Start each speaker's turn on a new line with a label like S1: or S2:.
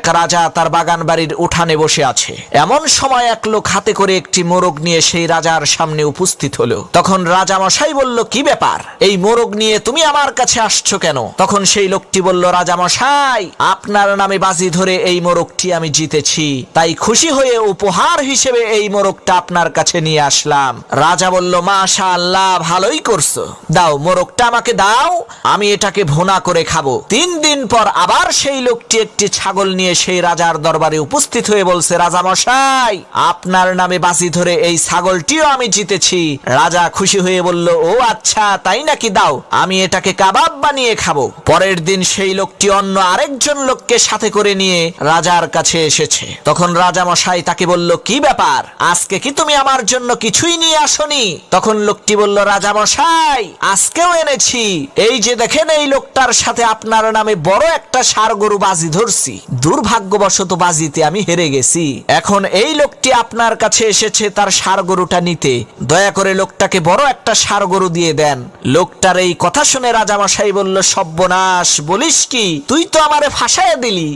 S1: এক রাজা তার বাগান বাড়ির উঠানে বসে আছে। এমন সময় এক লোক হাতে করে একটি মোরগ নিয়ে সেই রাজার সামনে উপস্থিত হলো। তখন রাজা মশাই বলল, কি ব্যাপার, এই মোরগ নিয়ে তুমি আমার কাছে আসছো কেন? তখন সেই লোকটি বলল, রাজা মশাই, আপনার নামে বাজি ধরে এই মোরগটি আমি জিতেছি, তাই খুশি হয়ে উপহার হিসেবে এই মোরগটা আপনার কাছে নিয়ে আসলাম। রাজা বলল, মাশাআল্লাহ, ভালোই করছো, দাও মোরগটা আমাকে দাও, আমি এটাকে ভুনা করে খাবো। 3 দিন পর আবার সেই লোকটি একটি ছাগল নিয়ে সেই রাজার দরবারে উপস্থিত হয়ে বলছে, রাজা মশাই, আপনার নামে বাজি ধরে এই ছাগলটিও আমি জিতেছি। রাজা খুশি হয়ে বলল, ও আচ্ছা, তাই নাকি, দাও, আমি এটাকে কাবাব বানিয়ে খাবো। পরের দিন সেই লোকটি অন্য আরেকজন লোককে সাথে করে নিয়ে রাজার কাছে এসেছে। তখন রাজা মশাই তাকে বলল, কি ব্যাপার, আজকে কি তুমি আমার জন্য কিছুই নিয়ে আসনি? তখন লোকটি বলল, রাজা মশাই, আজকেও এনেছি, এই যে দেখেন, এই লোকটার সাথে আপনার নামে বড় একটা ষাঁড় গরু বাজি ধরছি, দুর্ভাগ্যবশত বাজিতে আমি হেরে গেছি। এখন এই লোকটি আপনার কাছে এসেছে তার ষাঁড় গরুটা নিতে, দয়া করে লোকটাকে বড় একটা ষাঁড় গরু দিয়ে দেন। লোকটার এই কথা শুনে রাজামশাই বলল, সর্বনাশ, বলিস কি, তুই তো আমারে ফাঁসাইয়া দিলি।